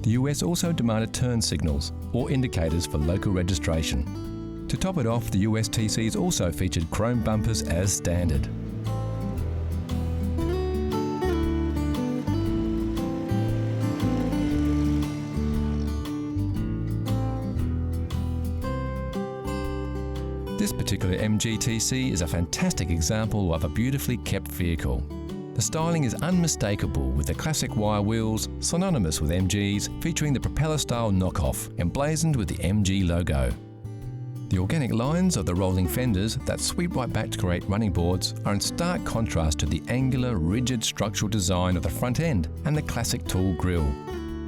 The US also demanded turn signals or indicators for local registration. To top it off, the US TCs also featured chrome bumpers as standard. This particular MG-TC is a fantastic example of a beautifully kept vehicle. The styling is unmistakable, with the classic wire wheels, synonymous with MGs, featuring the propeller-style knockoff, emblazoned with the MG logo. The organic lines of the rolling fenders that sweep right back to create running boards are in stark contrast to the angular, rigid structural design of the front end and the classic tool grille.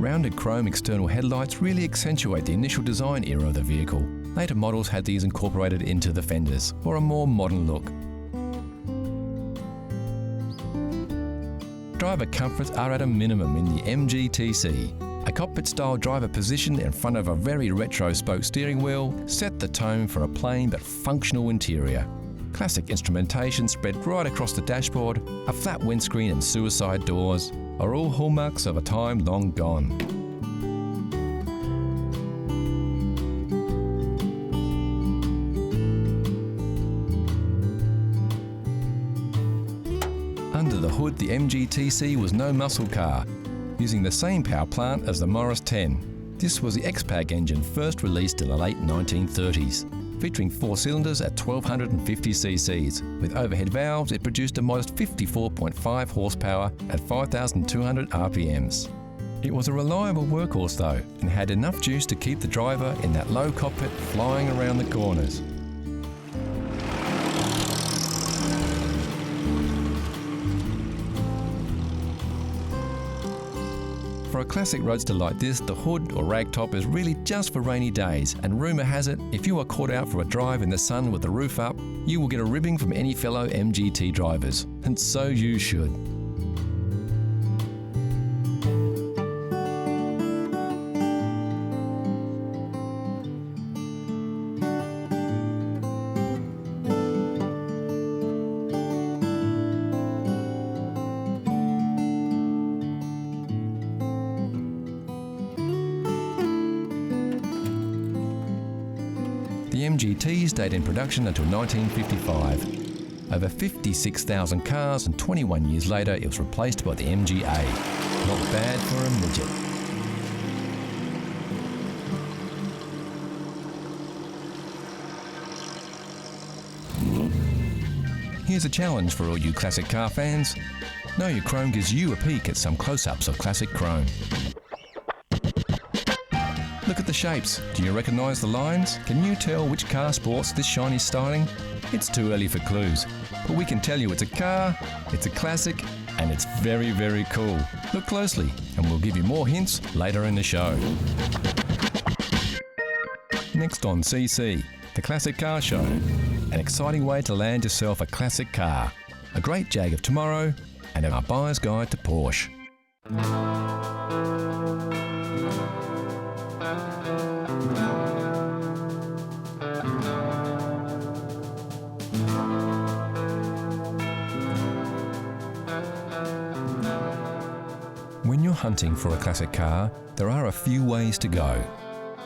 Rounded chrome external headlights really accentuate the initial design era of the vehicle. Later models had these incorporated into the fenders for a more modern look. Driver comforts are at a minimum in the MG-TC. A cockpit-style driver position in front of a very retro spoke steering wheel set the tone for a plain but functional interior. Classic instrumentation spread right across the dashboard, a flat windscreen and suicide doors are all hallmarks of a time long gone. Under the hood, the MG-TC was no muscle car, using the same power plant as the Morris 10. This was the X-Pag engine first released in the late 1930s. Featuring 4 cylinders at 1250 cc's. With overhead valves, it produced a modest 54.5 horsepower at 5,200 RPMs. It was a reliable workhorse though, and had enough juice to keep the driver in that low cockpit flying around the corners. For a classic roadster like this, the hood or ragtop is really just for rainy days, and rumour has it, if you are caught out for a drive in the sun with the roof up, you will get a ribbing from any fellow MGT drivers, and so you should. The MGT stayed in production until 1955. Over 56,000 cars, and 21 years later it was replaced by the MGA. Not bad for a midget. Here's a challenge for all you classic car fans. Know Your Chrome gives you a peek at some close-ups of classic chrome. Look at the shapes. Do you recognise the lines? Can you tell which car sports this shiny styling? It's too early for clues, but we can tell you it's a car, it's a classic, and it's very, very cool. Look closely, and we'll give you more hints later in the show. Next on CC, the Classic Car Show. An exciting way to land yourself a classic car. A great Jag of tomorrow, and our buyer's guide to Porsche. When you're hunting for a classic car, there are a few ways to go.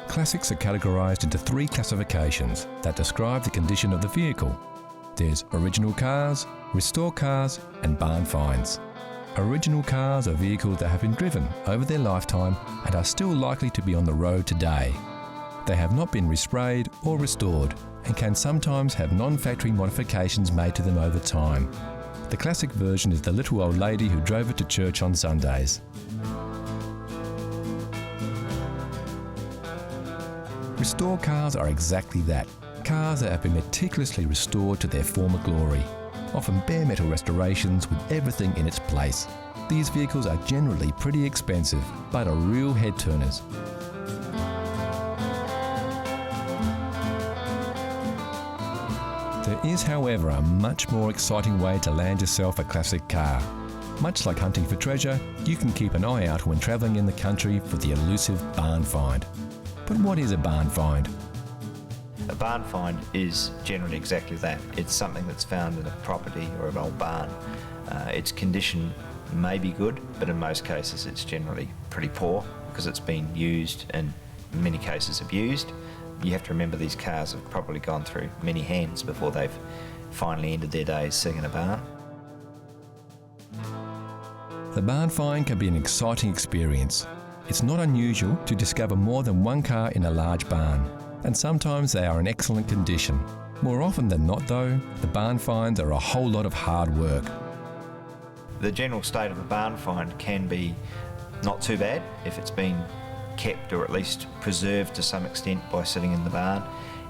Classics are categorised into 3 classifications that describe the condition of the vehicle. There's original cars, restore cars, and barn finds. Original cars are vehicles that have been driven over their lifetime and are still likely to be on the road today. They have not been resprayed or restored and can sometimes have non-factory modifications made to them over time. The classic version is the little old lady who drove it to church on Sundays. Restore cars are exactly that. Cars that have been meticulously restored to their former glory. Often bare metal restorations with everything in its place. These vehicles are generally pretty expensive, but are real head turners. There is, however, a much more exciting way to land yourself a classic car. Much like hunting for treasure, you can keep an eye out when travelling in the country for the elusive barn find. But what is a barn find? A barn find is generally exactly that. It's something that's found in a property or an old barn. Its condition may be good, but in most cases it's generally pretty poor. because it's been used and in many cases abused. You have to remember these cars have probably gone through many hands before they've finally ended their days sitting in a barn. The barn find can be an exciting experience. It's not unusual to discover more than one car in a large barn, and sometimes they are in excellent condition. More often than not though, the barn finds are a whole lot of hard work. The general state of a barn find can be not too bad if it's been kept or at least preserved to some extent by sitting in the barn.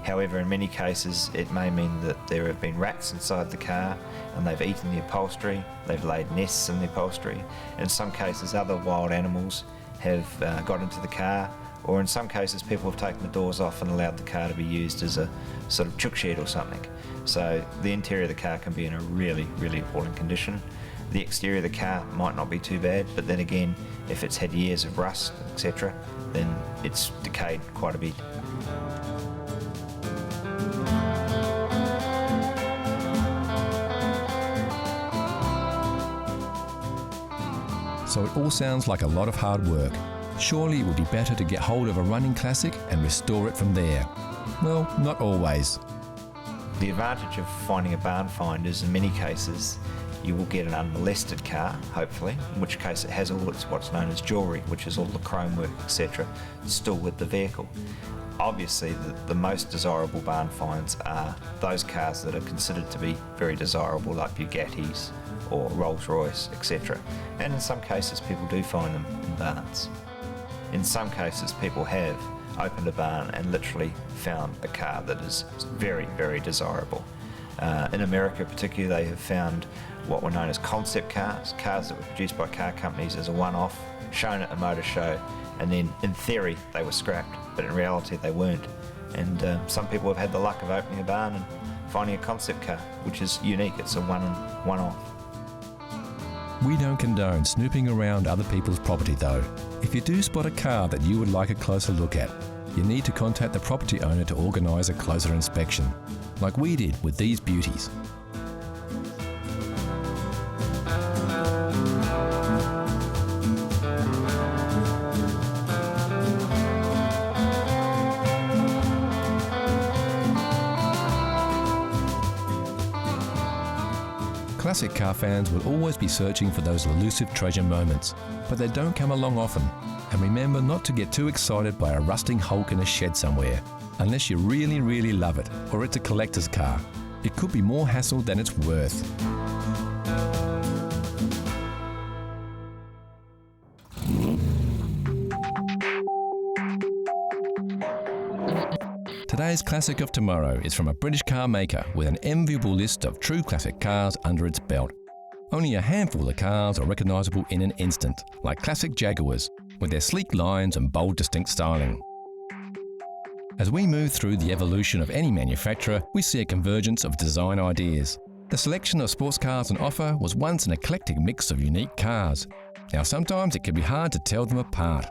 However, in many cases it may mean that there have been rats inside the car and they've eaten the upholstery, they've laid nests in the upholstery. In some cases other wild animals have got into the car, or in some cases people have taken the doors off and allowed the car to be used as a sort of chook shed or something. So the interior of the car can be in a really, really appalling condition. The exterior of the car might not be too bad, but then again, if it's had years of rust, etc., then it's decayed quite a bit. So it all sounds like a lot of hard work. Surely it would be better to get hold of a running classic and restore it from there. Well, not always. The advantage of finding a barn find is in many cases you will get an unmolested car, hopefully, in which case it has all its what's known as jewellery, which is all the chrome work, etc., still with the vehicle. Obviously, the most desirable barn finds are those cars that are considered to be very desirable, like Bugattis or Rolls-Royce, etc. And in some cases, people do find them in barns. In some cases, people have opened a barn and literally found a car that is very, very desirable. In America particularly, they have found what were known as concept cars, cars that were produced by car companies as a one-off, shown at a motor show, and then in theory they were scrapped, but in reality they weren't. And some people have had the luck of opening a barn and finding a concept car, which is unique. It's a one-off. We don't condone snooping around other people's property though. If you do spot a car that you would like a closer look at, you need to contact the property owner to organise a closer inspection, like we did with these beauties. Classic car fans will always be searching for those elusive treasure moments, but they don't come along often. And remember not to get too excited by a rusting hulk in a shed somewhere, unless you really, really love it, or it's a collector's car. It could be more hassle than it's worth. Today's Classic of Tomorrow is from a British car maker with an enviable list of true classic cars under its belt. Only a handful of cars are recognisable in an instant, like classic Jaguars, with their sleek lines and bold, distinct styling. As we move through the evolution of any manufacturer, we see a convergence of design ideas. The selection of sports cars on offer was once an eclectic mix of unique cars. Now sometimes it can be hard to tell them apart.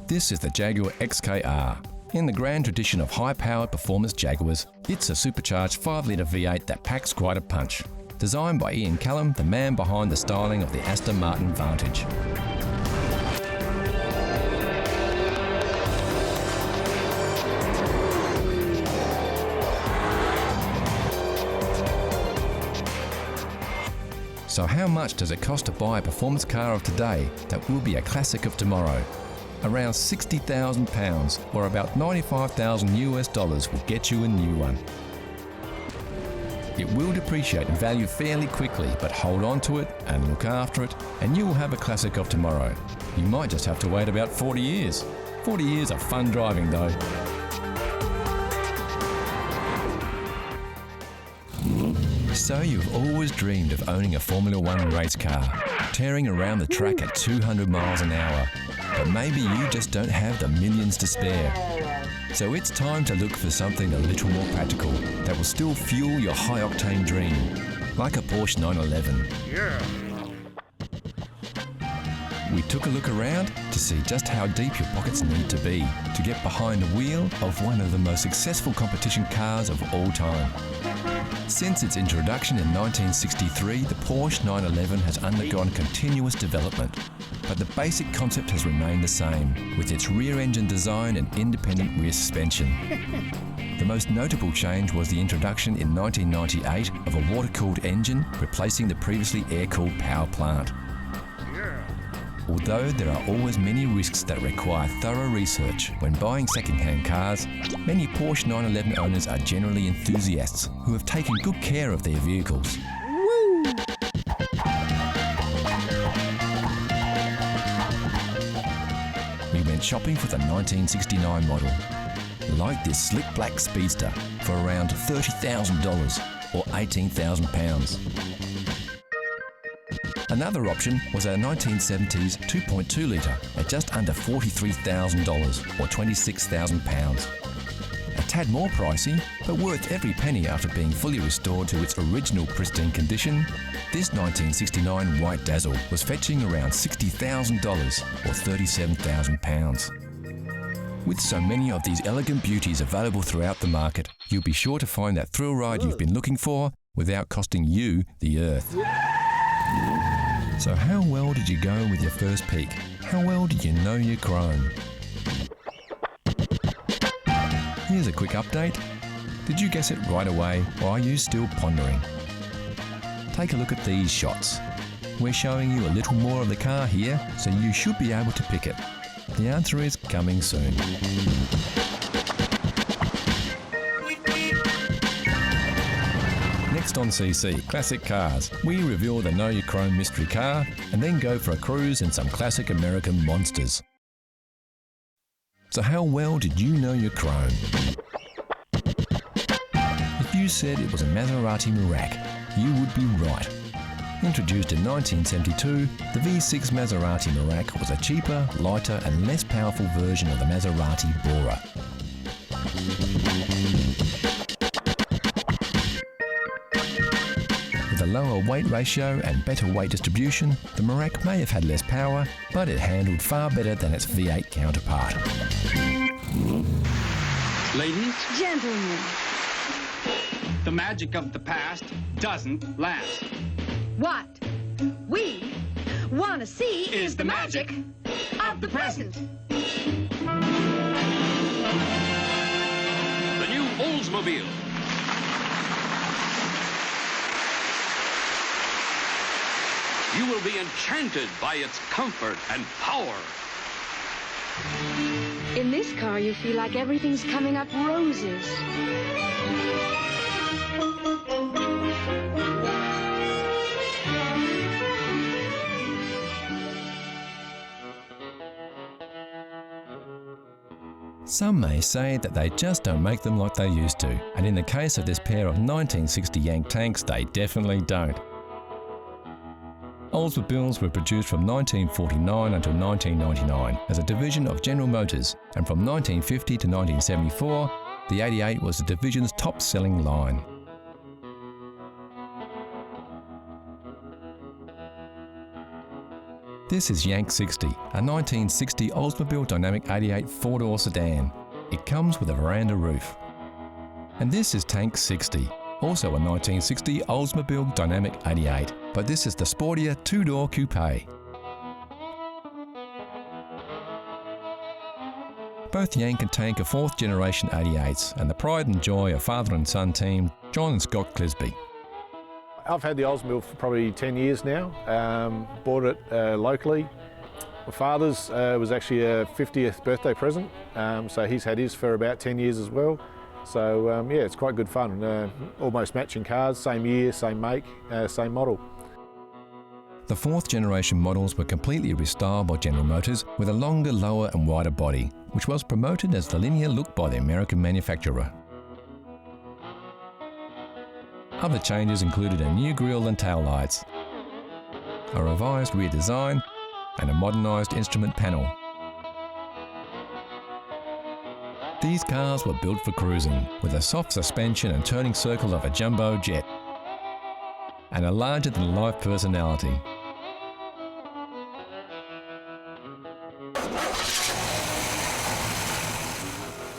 This is the Jaguar XKR. In the grand tradition of high-powered performance Jaguars, it's a supercharged 5-litre V8 that packs quite a punch. Designed by Ian Callum, the man behind the styling of the Aston Martin Vantage. So how much does it cost to buy a performance car of today that will be a classic of tomorrow? Around £60,000, or about $95,000 will get you a new one. It will depreciate in value fairly quickly, but hold on to it and look after it, and you will have a classic of tomorrow. You might just have to wait about 40 years. 40 years of fun driving though. So you've always dreamed of owning a Formula One race car, tearing around the track at 200 miles an hour. But maybe you just don't have the millions to spare. So it's time to look for something a little more practical that will still fuel your high-octane dream, like a Porsche 911. we took a look around to see just how deep your pockets need to be to get behind the wheel of one of the most successful competition cars of all time. Since its introduction in 1963, the Porsche 911 has undergone continuous development, but the basic concept has remained the same, with its rear-engine design and independent rear suspension. The most notable change was the introduction in 1998 of a water-cooled engine, replacing the previously air-cooled power plant. Although there are always many risks that require thorough research when buying second-hand cars, many Porsche 911 owners are generally enthusiasts who have taken good care of their vehicles. Woo! We went shopping for the 1969 model, like this slick black speedster, for around $30,000 or £18,000. Another option was our 1970s 2.2 litre at just under $43,000 or £26,000. A tad more pricey, but worth every penny after being fully restored to its original pristine condition, this 1969 White Dazzle was fetching around $60,000 or £37,000. With so many of these elegant beauties available throughout the market, you'll be sure to find that thrill ride you've been looking for without costing you the earth. So how well did you go with your first peek? How well did you know your chrome? Here's a quick update. Did you guess it right away, or are you still pondering? Take a look at these shots. We're showing you a little more of the car here, so you should be able to pick it. The answer is coming soon. Next on CC, Classic Cars, we reveal the Know Your Chrome mystery car and then go for a cruise in some classic American monsters. So how well did you know your chrome? If you said it was a Maserati Merak, you would be right. Introduced in 1972, the V6 Maserati Merak was a cheaper, lighter and less powerful version of the Maserati Bora. With a lower weight ratio and better weight distribution, the Merak may have had less power, but it handled far better than its V8 counterpart. Ladies, Gentlemen, the magic of the past doesn't last. what we want to see Is the magic of the present. The new Oldsmobile. You will be enchanted by its comfort and power. In this car, you feel like everything's coming up roses. Some may say that they just don't make them like they used to, and in the case of this pair of 1960 Yank tanks, they definitely don't. Oldsmobiles were produced from 1949 until 1999 as a division of General Motors, and from 1950 to 1974, the 88 was the division's top-selling line. This is Yank 60, a 1960 Oldsmobile Dynamic 88 four-door sedan. It comes with a veranda roof. And this is Tank 60, also a 1960 Oldsmobile Dynamic 88, but this is the sportier two-door coupe. Both Yank and Tank are fourth-generation 88s and the pride and joy of father and son team John and Scott Clisby. I've had the Oldsmobile for probably 10 years now. Bought it locally. My father's was actually a 50th birthday present, so he's had his for about 10 years as well. So yeah, it's quite good fun. Almost matching cars, same year, same make, same model. The fourth generation models were completely restyled by General Motors with a longer, lower and wider body, which was promoted as the linear look by the American manufacturer. Other changes included a new grille and taillights, a revised rear design and a modernised instrument panel. These cars were built for cruising, with a soft suspension and turning circle of a jumbo jet, and a larger-than-life personality.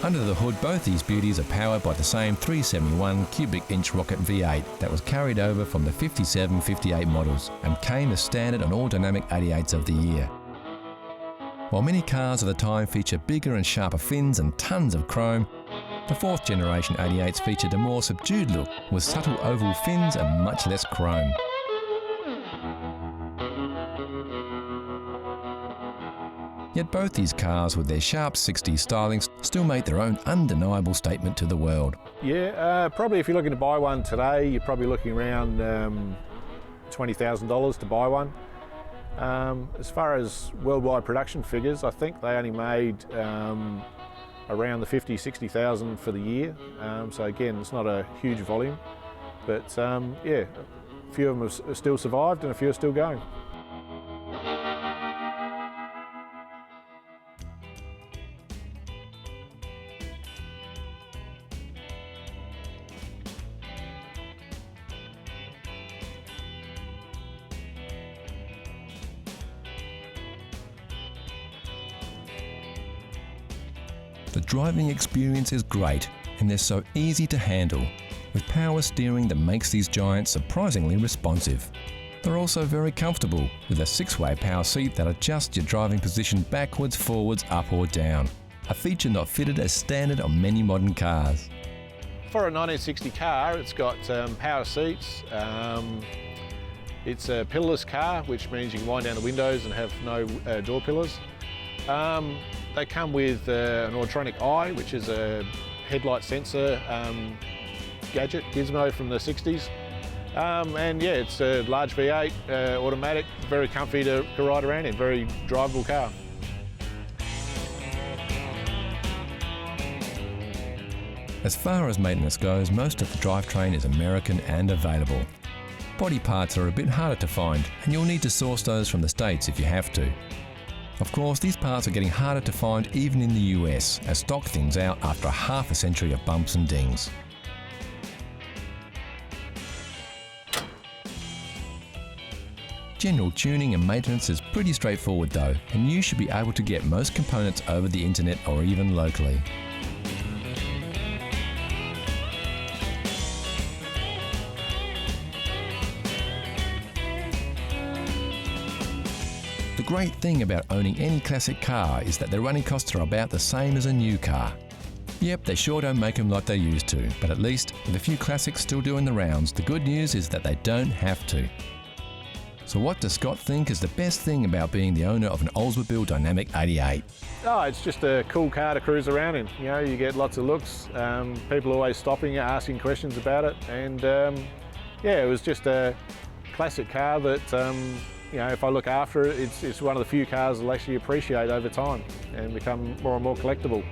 Under the hood, both these beauties are powered by the same 371 cubic inch rocket V8 that was carried over from the 57-58 models and came as standard on all dynamic 88s of the year. While many cars of the time feature bigger and sharper fins and tons of chrome, the 4th generation 88s featured a more subdued look with subtle oval fins and much less chrome. Yet both these cars, with their sharp 60s stylings, still make their own undeniable statement to the world. Yeah, probably if you're looking to buy one today, you're probably looking around $20,000 to buy one. As far as worldwide production figures, I think they only made around the 50,000-60,000 for the year. So again, it's not a huge volume, but yeah, a few of them have still survived and a few are still going. The driving experience is great and they're so easy to handle, with power steering that makes these giants surprisingly responsive. They're also very comfortable, with a 6-way power seat that adjusts your driving position backwards, forwards, up or down, a feature not fitted as standard on many modern cars. For a 1960 car, it's got power seats. It's a pillarless car, which means you can wind down the windows and have no door pillars. They come with an electronic eye, which is a headlight sensor gadget, gizmo from the 60s. And yeah, it's a large V8, automatic, very comfy to ride around in, very drivable car. As far as maintenance goes, most of the drivetrain is American and available. Body parts are a bit harder to find, and you'll need to source those from the States if you have to. Of course, these parts are getting harder to find even in the US, as stock thins out after a half a century of bumps and dings. General tuning and maintenance is pretty straightforward though, and you should be able to get most components over the internet or even locally. The great thing about owning any classic car is that their running costs are about the same as a new car. Yep, they sure don't make them like they used to, but at least, with a few classics still doing the rounds, the good news is that they don't have to. So what does Scott think is the best thing about being the owner of an Oldsmobile Dynamic 88? Oh, it's just a cool car to cruise around in. You know, you get lots of looks, people always stopping, asking questions about it, and yeah, it was just a classic car that you know, if I look after it, it's one of the few cars I'll actually appreciate over time and become more and more collectible.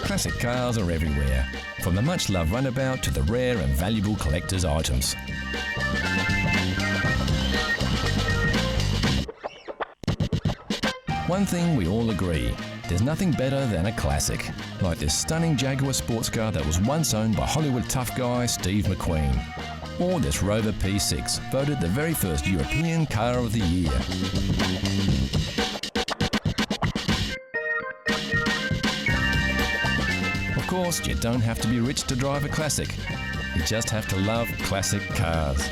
Classic cars are everywhere, from the much-loved runabout to the rare and valuable collector's items. One thing we all agree, there's nothing better than a classic, like this stunning Jaguar sports car that was once owned by Hollywood tough guy Steve McQueen, or this Rover P6, voted the very first European car of the year. Of course, you don't have to be rich to drive a classic. You just have to love classic cars.